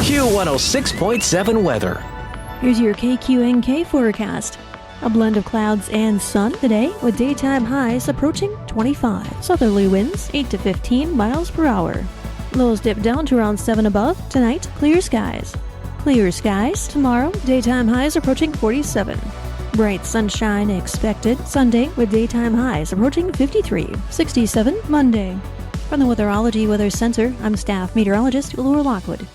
Q106.7 weather. Here's your KQNK forecast. A blend of clouds and sun today with daytime highs approaching 25. Southerly winds 8 to 15 miles per hour. Lows dip down to around 7 above. Tonight, clear skies. Clear skies tomorrow, daytime highs approaching 47. Bright sunshine expected Sunday with daytime highs approaching 53. 67 Monday. From the Weatherology Weather Center, I'm staff meteorologist Laura Lockwood.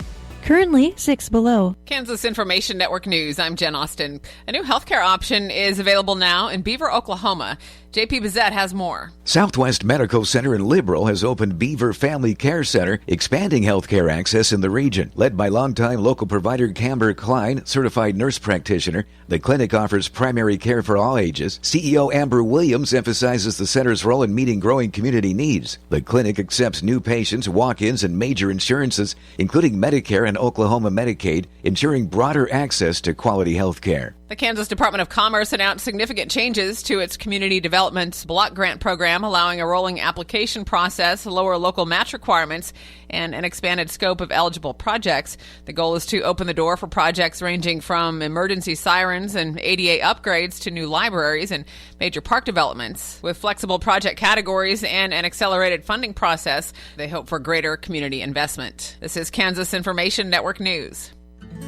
Currently 6 below. Kansas Information Network News, I'm Jen Austin. A new healthcare option is available now in Beaver, Oklahoma. JP Bizette has more. Southwest Medical Center in Liberal has opened Beaver Family Care Center, expanding healthcare access in the region. Led by longtime local provider Camber Klein, certified nurse practitioner, the clinic offers primary care for all ages. CEO Amber Williams emphasizes the center's role in meeting growing community needs. The clinic accepts new patients, walk-ins, and major insurances, including Medicare and Oklahoma Medicaid, ensuring broader access to quality health care. The Kansas Department of Commerce announced significant changes to its community development block grant program, allowing a rolling application process, lower local match requirements, and an expanded scope of eligible projects. The goal is to open the door for projects ranging from emergency sirens and ADA upgrades to new libraries and major park developments. With flexible project categories and an accelerated funding process, they hope for greater community investment. This is Kansas Information Network News.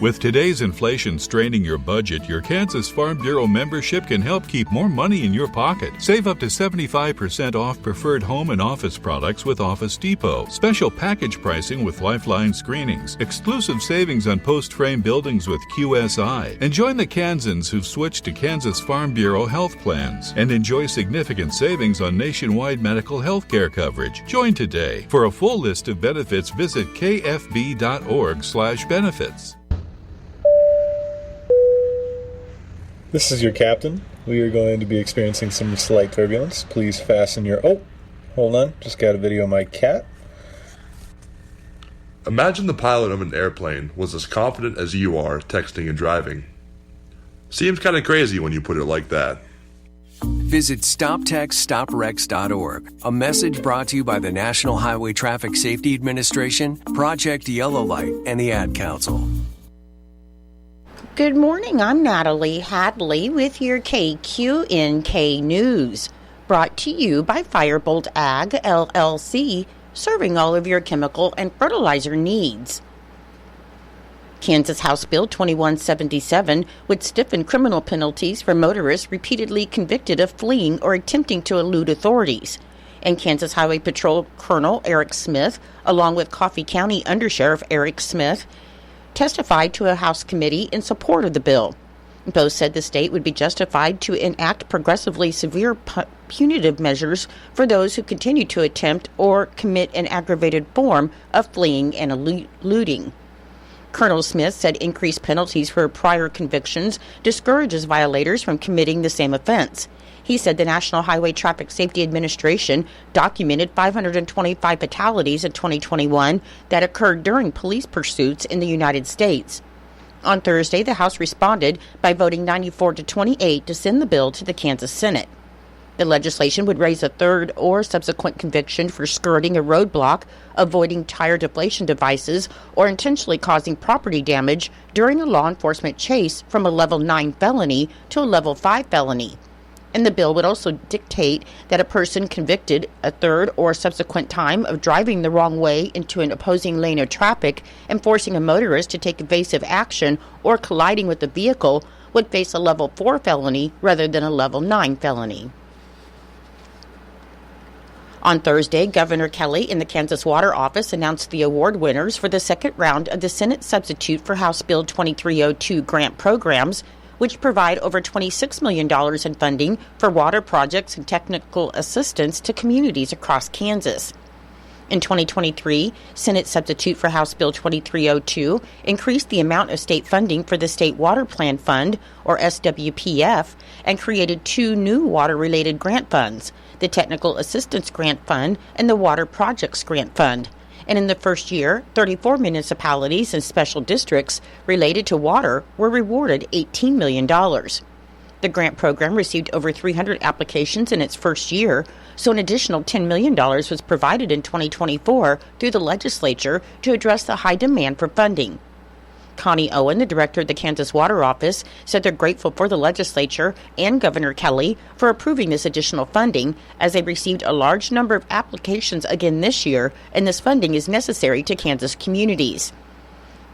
With today's inflation straining your budget, your Kansas Farm Bureau membership can help keep more money in your pocket. Save up to 75% off preferred home and office products with Office Depot. Special package pricing with Lifeline screenings. Exclusive savings on post-frame buildings with QSI. And join the Kansans who've switched to Kansas Farm Bureau health plans. And enjoy significant savings on nationwide medical health care coverage. Join today. For a full list of benefits, visit kfb.org/benefits. This is your captain. We are going to be experiencing some slight turbulence. Please fasten your... Oh, hold on. Just got a video of my cat. Imagine the pilot of an airplane was as confident as you are texting and driving. Seems kind of crazy when you put it like that. Visit StopTextStopWrecks.org. A message brought to you by the National Highway Traffic Safety Administration, Project Yellow Light, and the Ad Council. Good morning, I'm Natalie Hadley with your KQNK News, brought to you by Firebolt Ag, LLC, serving all of your chemical and fertilizer needs. Kansas House Bill 2177 would stiffen criminal penalties for motorists repeatedly convicted of fleeing or attempting to elude authorities. And Kansas Highway Patrol Colonel Eric Smith, along with Coffee County Undersheriff Eric Smith, testified to a House committee in support of the bill. Both said the state would be justified to enact progressively severe punitive measures for those who continue to attempt or commit an aggravated form of fleeing and eluding. Colonel Smith said increased penalties for prior convictions discourages violators from committing the same offense. He said the National Highway Traffic Safety Administration documented 525 fatalities in 2021 that occurred during police pursuits in the United States. On Thursday, the House responded by voting 94-28 to send the bill to the Kansas Senate. The legislation would raise a third or subsequent conviction for skirting a roadblock, avoiding tire deflation devices, or intentionally causing property damage during a law enforcement chase from a level 9 felony to a level 5 felony. And the bill would also dictate that a person convicted a third or subsequent time of driving the wrong way into an opposing lane of traffic and forcing a motorist to take evasive action or colliding with the vehicle would face a level 4 felony rather than a level 9 felony. On Thursday, Governor Kelly in the Kansas Water Office announced the award winners for the second round of the Senate substitute for House Bill 2302 grant programs, which provide over $26 million in funding for water projects and technical assistance to communities across Kansas. In 2023, Senate substitute for House Bill 2302 increased the amount of state funding for the State Water Plan Fund, or SWPF, and created two new water-related grant funds, the Technical Assistance Grant Fund and the Water Projects Grant Fund. And in the first year, 34 municipalities and special districts related to water were rewarded $18 million. The grant program received over 300 applications in its first year, so an additional $10 million was provided in 2024 through the legislature to address the high demand for funding. Connie Owen, the director of the Kansas Water Office, said they're grateful for the legislature and Governor Kelly for approving this additional funding, as they received a large number of applications again this year, and this funding is necessary to Kansas communities.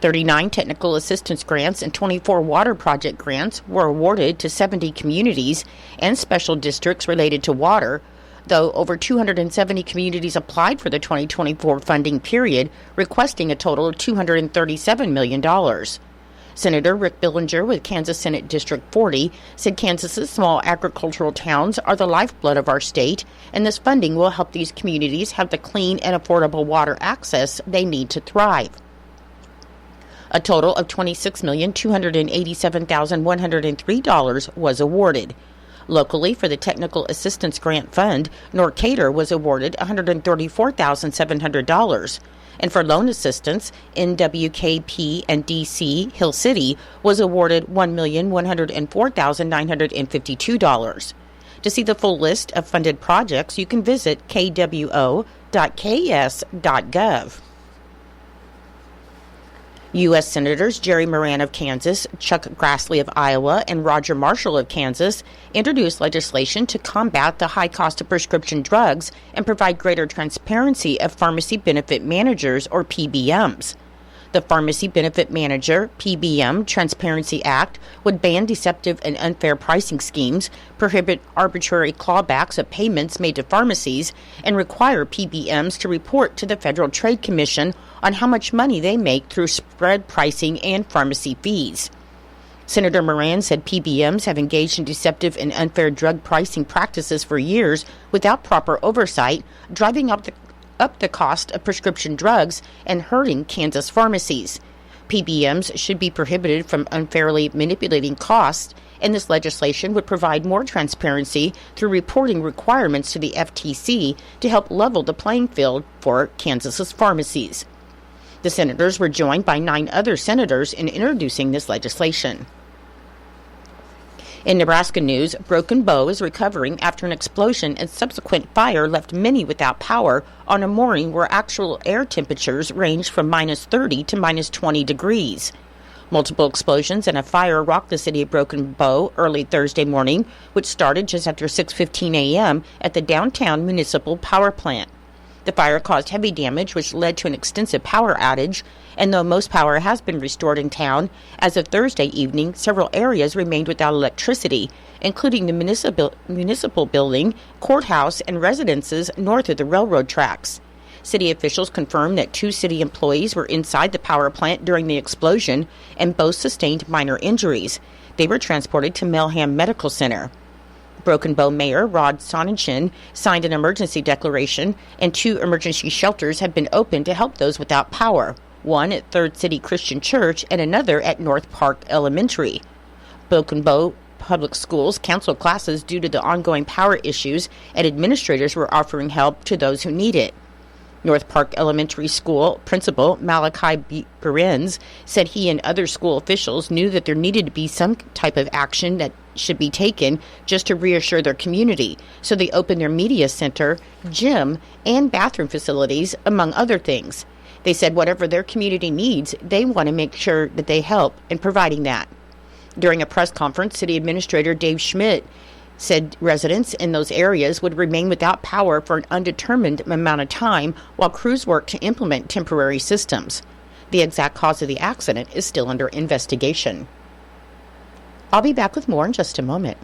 39 technical assistance grants and 24 water project grants were awarded to 70 communities and special districts related to water, though over 270 communities applied for the 2024 funding period, requesting a total of $237 million. Senator Rick Billinger with Kansas Senate District 40 said Kansas's small agricultural towns are the lifeblood of our state, and this funding will help these communities have the clean and affordable water access they need to thrive. A total of $26,287,103 was awarded. Locally, for the Technical Assistance Grant Fund, Norcatur was awarded $134,700. And for loan assistance, NWKP and DC Hill City was awarded $1,104,952. To see the full list of funded projects, you can visit kwo.ks.gov. U.S. Senators Jerry Moran of Kansas, Chuck Grassley of Iowa, and Roger Marshall of Kansas introduced legislation to combat the high cost of prescription drugs and provide greater transparency of pharmacy benefit managers, or PBMs. The Pharmacy Benefit Manager, PBM, Transparency Act would ban deceptive and unfair pricing schemes, prohibit arbitrary clawbacks of payments made to pharmacies, and require PBMs to report to the Federal Trade Commission on how much money they make through spread pricing and pharmacy fees. Senator Moran said PBMs have engaged in deceptive and unfair drug pricing practices for years without proper oversight, driving up the cost of prescription drugs and hurting Kansas pharmacies. PBMs should be prohibited from unfairly manipulating costs, and this legislation would provide more transparency through reporting requirements to the FTC to help level the playing field for Kansas's pharmacies. The senators were joined by 9 other senators in introducing this legislation. In Nebraska news, Broken Bow is recovering after an explosion and subsequent fire left many without power on a mooring where actual air temperatures range from minus 30 to minus 20 degrees. Multiple explosions and a fire rocked the city of Broken Bow early Thursday morning, which started just after 6:15 a.m. at the downtown municipal power plant. The fire caused heavy damage, which led to an extensive power outage, and though most power has been restored in town, as of Thursday evening, several areas remained without electricity, including the municipal building, courthouse, and residences north of the railroad tracks. City officials confirmed that 2 city employees were inside the power plant during the explosion, and both sustained minor injuries. They were transported to Melham Medical Center. Broken Bow Mayor Rod Sonnenschen signed an emergency declaration, and 2 emergency shelters have been opened to help those without power, one at Third City Christian Church and another at North Park Elementary. Broken Bow Public Schools canceled classes due to the ongoing power issues, and administrators were offering help to those who need it. North Park Elementary School Principal Malachi Berenz said he and other school officials knew that there needed to be some type of action that should be taken just to reassure their community, so they opened their media center, gym, and bathroom facilities, among other things. They said whatever their community needs, they want to make sure that they help in providing that. During a press conference, City Administrator Dave Schmidt said residents in those areas would remain without power for an undetermined amount of time while crews work to implement temporary systems. The exact cause of the accident is still under investigation. I'll be back with more in just a moment.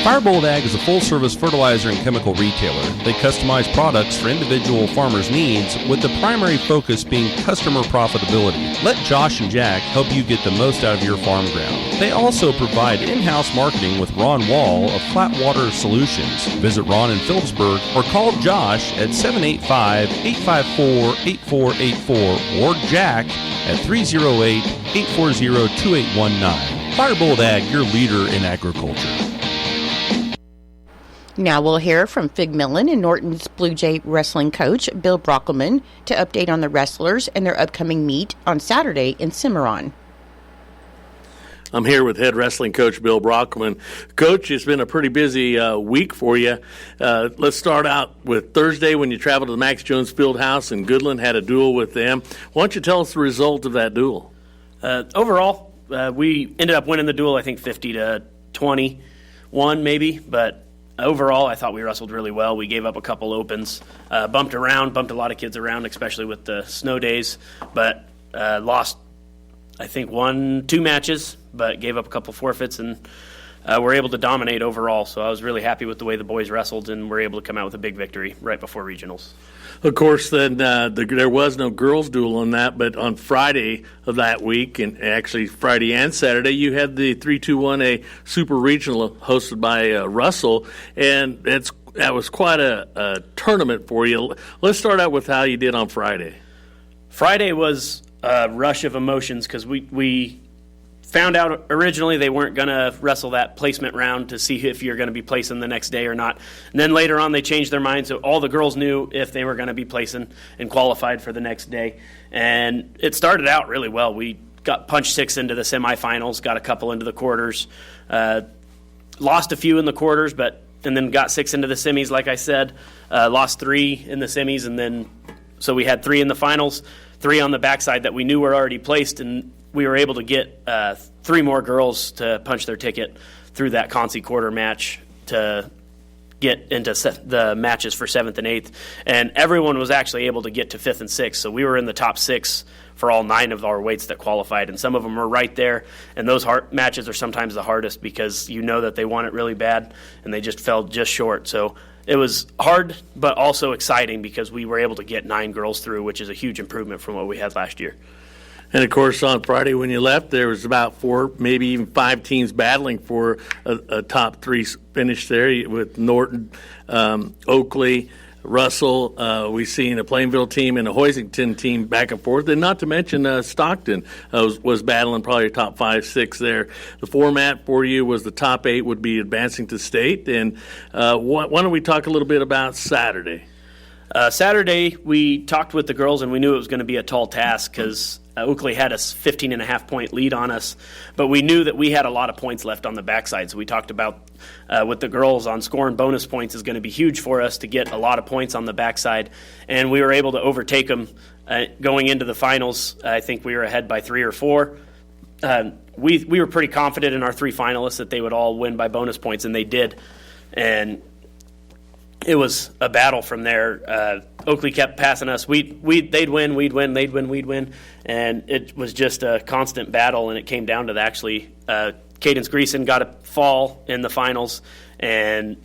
Firebolt Ag is a full-service fertilizer and chemical retailer. They customize products for individual farmers' needs, with the primary focus being customer profitability. Let Josh and Jack help you get the most out of your farm ground. They also provide in-house marketing with Ron Wall of Flatwater Solutions. Visit Ron in Phillipsburg or call Josh at 785-854-8484 or Jack at 308-840-2819. Firebolt Ag, your leader in agriculture. Now we'll hear from Fig Millen and Norton's Blue Jay wrestling coach, Bill Brockelman, to update on the wrestlers and their upcoming meet on Saturday in Cimarron. I'm here with head wrestling coach Bill Brockelman. Coach, it's been a pretty busy week for you. Let's start out with Thursday when you traveled to the Max Jones Fieldhouse in Goodland, had a duel with them. Why don't you tell us the result of that duel? Overall, we ended up winning the duel, I think 50-21 maybe, but overall I thought we wrestled really well. We gave up a couple opens, bumped a lot of kids around, especially with the snow days, but lost, I think, 2 matches, but gave up a couple forfeits, and were able to dominate overall. So I was really happy with the way the boys wrestled, and were able to come out with a big victory right before regionals. Of course, then there was no girls' duel on that, but on Friday of that week, and actually Friday and Saturday, you had the 3-2-1A Super Regional hosted by Russell, and that was quite a tournament for you. Let's start out with how you did on Friday. Friday was a rush of emotions because we found out originally they weren't going to wrestle that placement round to see if you're going to be placing the next day or not. And then later on they changed their mind, so all the girls knew if they were going to be placing and qualified for the next day. And it started out really well. We got punched 6 into the semifinals, got a couple into the quarters, lost a few in the quarters, and then got 6 into the semis, like I said, lost 3 in the semis, and then so we had 3 in the finals, 3 on the backside that we knew were already placed, and we were able to get 3 more girls to punch their ticket through that Concy quarter match to get into the matches for 7th and 8th. And everyone was actually able to get to 5th and 6th. So we were in the top 6 for all 9 of our weights that qualified. And some of them were right there. And those matches are sometimes the hardest because you know that they want it really bad and they just fell just short. So it was hard, but also exciting because we were able to get 9 girls through, which is a huge improvement from what we had last year. And, of course, on Friday when you left, there was about 4, maybe even 5 teams battling for a top 3 finish there with Norton, Oakley, Russell. We've seen a Plainville team and a Hoisington team back and forth, and not to mention Stockton was battling probably top 5, 6 there. The format for you was the top 8 would be advancing to state. And why don't we talk a little bit about Saturday? Saturday, we talked with the girls, and we knew it was going to be a tall task because Oakley had a 15.5-point lead on us, but we knew that we had a lot of points left on the backside. So we talked about with the girls on scoring bonus points is going to be huge for us to get a lot of points on the backside, and we were able to overtake them going into the finals. I think we were ahead by 3 or 4. We were pretty confident in our 3 finalists that they would all win by bonus points, and they did. And it was a battle from there. Oakley kept passing us. They'd win, we'd win, they'd win, we'd win. And it was just a constant battle, and it came down to Cadence Greason got a fall in the finals, and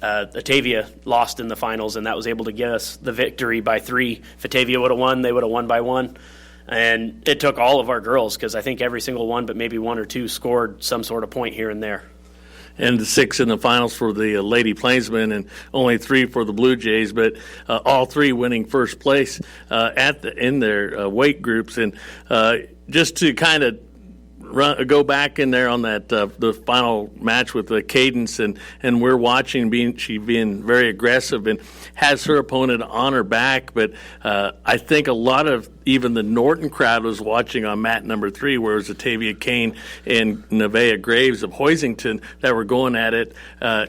Atavia lost in the finals, and that was able to get us the victory by 3. If Atavia would have won, they would have won by 1. And it took all of our girls because I think every single one but maybe 1 or 2 scored some sort of point here and there. And the 6 in the finals for the Lady Plainsmen, and only 3 for the Blue Jays, but all 3 winning first place in their weight groups. And just to kind of go back in there on that the final match with the Cadence, and we're watching she being very aggressive and has her opponent on her back, but I think a lot of even the Norton crowd was watching on mat number 3, where it was Atavia Kane and Nevaeh Graves of Hoisington that were going at it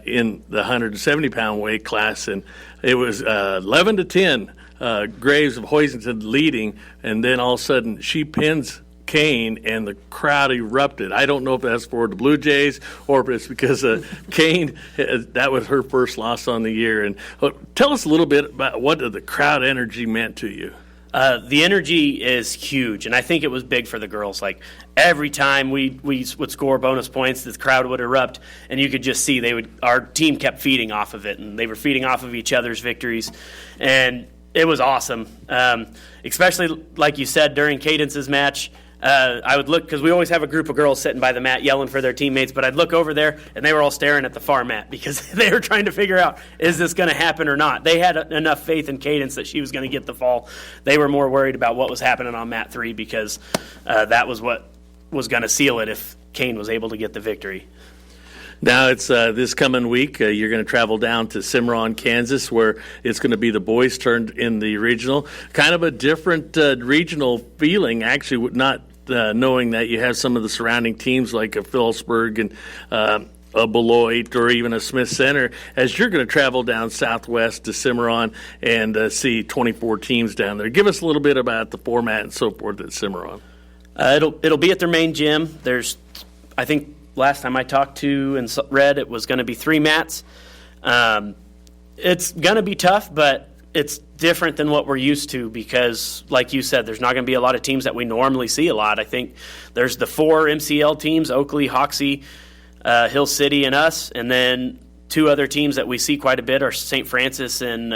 in the 170-pound weight class, and it was 11-10, Graves of Hoisington leading, and then all of a sudden she pins Kane, and the crowd erupted. I don't know if that's for the Blue Jays or if it's because Kane, that was her first loss on the year. And tell us a little bit about what the crowd energy meant to you. The energy is huge, and I think it was big for the girls. Like every time we would score bonus points, the crowd would erupt, and you could just see our team kept feeding off of it, and they were feeding off of each other's victories, and it was awesome. Especially like you said during Cadence's match. I would look, because we always have a group of girls sitting by the mat yelling for their teammates, but I'd look over there, and they were all staring at the far mat because they were trying to figure out, is this going to happen or not? They had enough faith in Cadence that she was going to get the fall. They were more worried about what was happening on mat 3 because that was what was going to seal it if Kane was able to get the victory. Now it's this coming week. You're going to travel down to Cimarron, Kansas, where it's going to be the boys' turn in the regional. Kind of a different regional feeling, actually, not knowing that you have some of the surrounding teams like a Phillipsburg and a Beloit or even a Smith Center, as you're going to travel down southwest to Cimarron and see 24 teams down there. Give us a little bit about the format and so forth at Cimarron. It'll be at their main gym. There's, I think last time I talked to and read, it was going to be 3 mats. It's going to be tough, but it's different than what we're used to because, like you said, there's not going to be a lot of teams that we normally see a lot. I think there's the 4 MCL teams, Oakley, Hoxie, Hill City, and us, and then 2 other teams that we see quite a bit are St. Francis and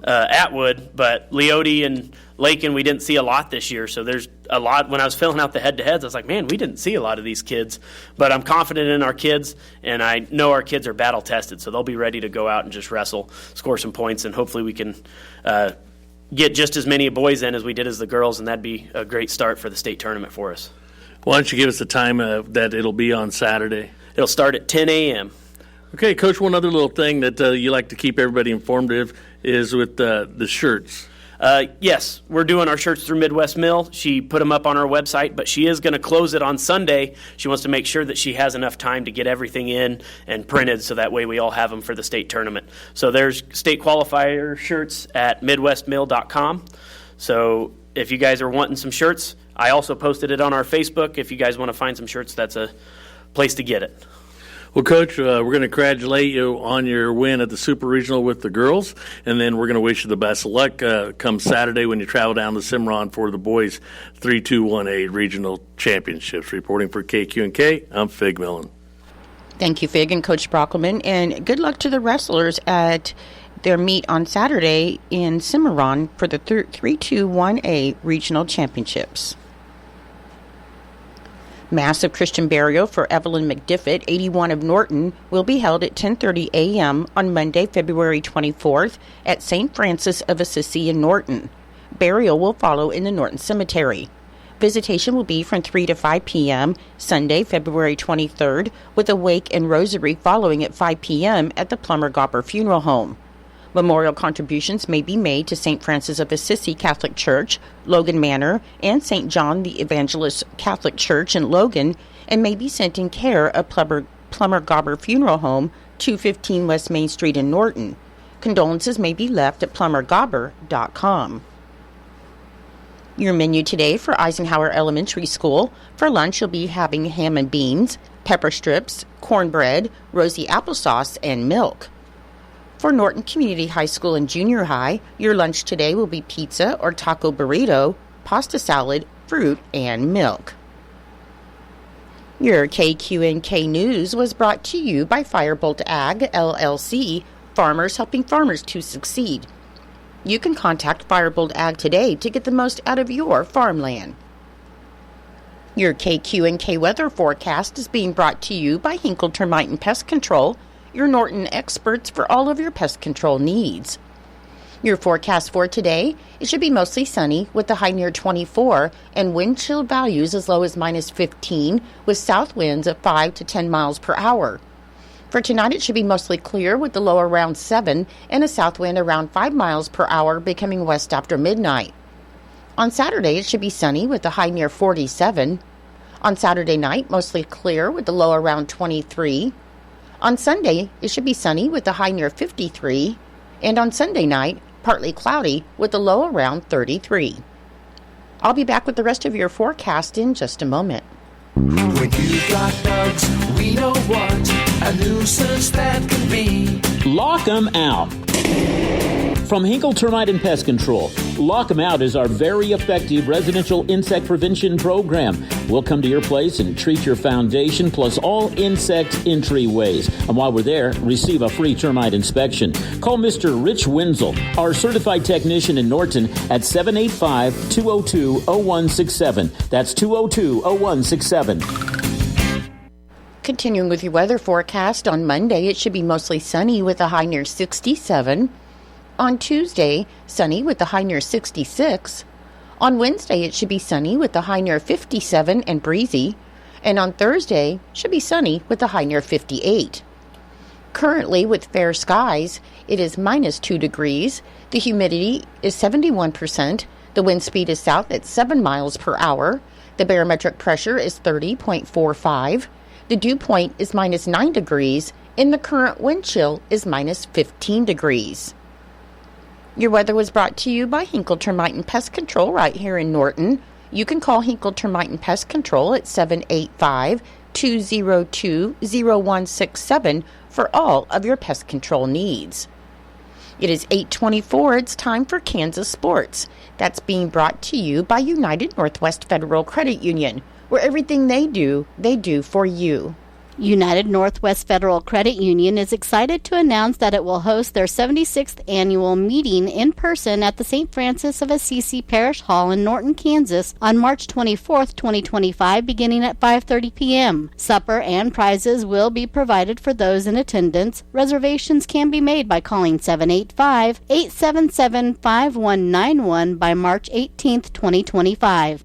Atwood, but Leote and Lakin we didn't see a lot this year, so there's a lot. When I was filling out the head-to-heads, I was like, man, we didn't see a lot of these kids, but I'm confident in our kids, and I know our kids are battle-tested, so they'll be ready to go out and just wrestle, score some points, and hopefully we can get just as many boys in as we did as the girls, and that'd be a great start for the state tournament for us. Why don't you give us the time that it'll be on Saturday? It'll start at 10 a.m. Okay, Coach, one other little thing that you like to keep everybody informed of is with the shirts. Yes, we're doing our shirts through Midwest Mill. She put them up on our website, but she is going to close it on Sunday. She wants to make sure that she has enough time to get everything in and printed so that way we all have them for the state tournament. So there's state qualifier shirts at midwestmill.com. So if you guys are wanting some shirts, I also posted it on our Facebook. If you guys want to find some shirts, that's a place to get it. Well, Coach, we're going to congratulate you on your win at the Super Regional with the girls, and then we're going to wish you the best of luck come Saturday when you travel down to Cimarron for the boys 3-2-1-8 Regional Championships. Reporting for KQNK, I'm Fig Millen. Thank you, Fig and Coach Brockelman, and good luck to the wrestlers at their meet on Saturday in Cimarron for the 3-2-1-8 Regional Championships. Massive Christian burial for Evelyn McDiffett, 81 of Norton, will be held at 10:30 a.m. on Monday, February 24th at St. Francis of Assisi in Norton. Burial will follow in the Norton Cemetery. Visitation will be from 3 to 5 p.m. Sunday, February 23rd, with a wake and rosary following at 5 p.m. at the Plummer-Gopper Funeral Home. Memorial contributions may be made to St. Francis of Assisi Catholic Church, Logan Manor, and St. John the Evangelist Catholic Church in Logan, and may be sent in care of Plummer-Gopper Funeral Home, 215 West Main Street in Norton. Condolences may be left at plummergobber.com. Your menu today for Eisenhower Elementary School. For lunch, you'll be having ham and beans, pepper strips, cornbread, rosy applesauce, and milk. For Norton Community High School and Junior High, your lunch today will be pizza or taco burrito, pasta salad, fruit, and milk. Your KQNK News was brought to you by Firebolt Ag, LLC, farmers helping farmers to succeed. You can contact Firebolt Ag today to get the most out of your farmland. Your KQNK weather forecast is being brought to you by Hinkle Termite and Pest Control, your Norton experts for all of your pest control needs. Your forecast for today, it should be mostly sunny with the high near 24 and wind chill values as low as minus 15 with south winds at 5 to 10 miles per hour. For tonight, it should be mostly clear with the low around 7 and a south wind around 5 miles per hour becoming west after midnight. On Saturday, it should be sunny with the high near 47. On Saturday night, mostly clear with the low around 23. On Sunday, it should be sunny with the high near 53, and on Sunday night, partly cloudy with the low around 33. I'll be back with the rest of your forecast in just a moment. When you've got bugs, we know what a nuisance that can be. Lock 'em out. From Hinkle Termite and Pest Control, Lock 'em Out is our very effective residential insect prevention program. We'll come to your place and treat your foundation plus all insect entryways. And while we're there, receive a free termite inspection. Call Mr. Rich Wenzel, our certified technician in Norton, at 785-202-0167. That's 202-0167. Continuing with your weather forecast, on Monday it should be mostly sunny with a high near 67. On Tuesday, sunny with a high near 66. On Wednesday, it should be sunny with a high near 57 and breezy. And on Thursday, should be sunny with a high near 58. Currently, with fair skies, it is minus 2 degrees. The humidity is 71%. The wind speed is south at 7 miles per hour. The barometric pressure is 30.45. The dew point is minus 9 degrees. And the current wind chill is minus 15 degrees. Your weather was brought to you by Hinkle Termite and Pest Control right here in Norton. You can call Hinkle Termite and Pest Control at 785-202-0167 for all of your pest control needs. It is 8:24. It's time for Kansas Sports. That's being brought to you by United Northwest Federal Credit Union, where everything they do for you. United Northwest Federal Credit Union is excited to announce that it will host their 76th annual meeting in person at the St. Francis of Assisi Parish Hall in Norton, Kansas on March 24th, 2025, beginning at 5:30 p.m. Supper and prizes will be provided for those in attendance. Reservations can be made by calling 785-877-5191 by March 18th, 2025.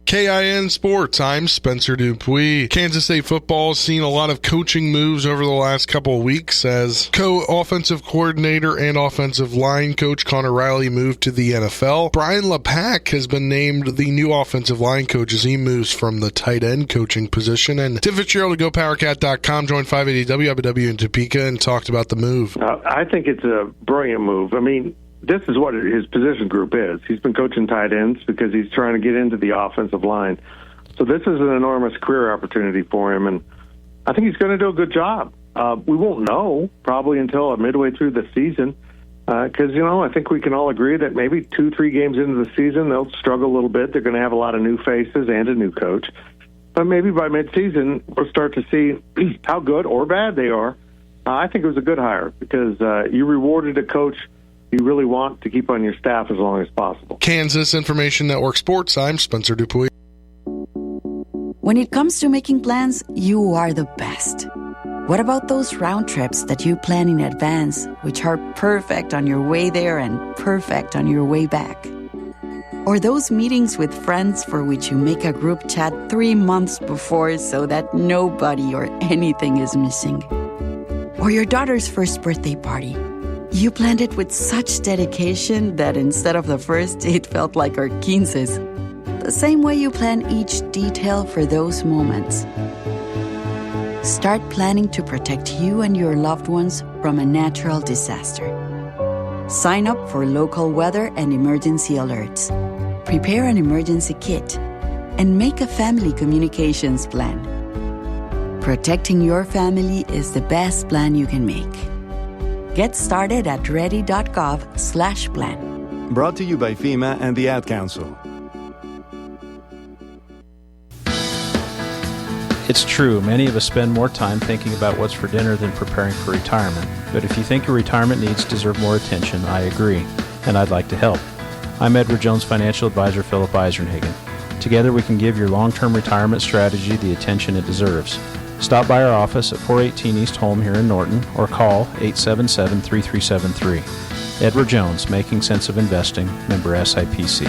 KIN Sports, I'm Spencer Dupuis. Kansas State football has seen a lot of coaching moves over the last couple of weeks as co-offensive coordinator and offensive line coach Connor Riley moved to the NFL. Brian LePack has been named the new offensive line coach as he moves from the tight end coaching position. And Tim Fitzgerald of GoPowerCat.com joined 580 WIBW in Topeka and talked about the move. I think it's a brilliant move. I mean, this is what his position group is. He's been coaching tight ends because he's trying to get into the offensive line. So this is an enormous career opportunity for him, and I think he's going to do a good job. We won't know probably until midway through the season because, I think we can all agree that maybe 2-3 games into the season, they'll struggle a little bit. They're going to have a lot of new faces and a new coach. But maybe by midseason, we'll start to see how good or bad they are. I think it was a good hire because you rewarded a coach you really want to keep on your staff as long as possible. Kansas Information Network Sports, I'm Spencer Dupuis. When it comes to making plans, you are the best. What about those round trips that you plan in advance, which are perfect on your way there and perfect on your way back? Or those meetings with friends for which you make a group chat 3 months before so that nobody or anything is missing? Or your daughter's first birthday party. You planned it with such dedication that instead of the first, it felt like our 15s. The same way you plan each detail for those moments. Start planning to protect you and your loved ones from a natural disaster. Sign up for local weather and emergency alerts. Prepare an emergency kit. And make a family communications plan. Protecting your family is the best plan you can make. Get started at ready.gov/plan. Brought to you by FEMA and the Ad Council. It's true, many of us spend more time thinking about what's for dinner than preparing for retirement. But if you think your retirement needs deserve more attention, I agree, and I'd like to help. I'm Edward Jones financial advisor Philip Eisenhagen. Together we can give your long-term retirement strategy the attention it deserves. Stop by our office at 418 East Holm here in Norton or call 877-3373. Edward Jones, Making Sense of Investing, member SIPC.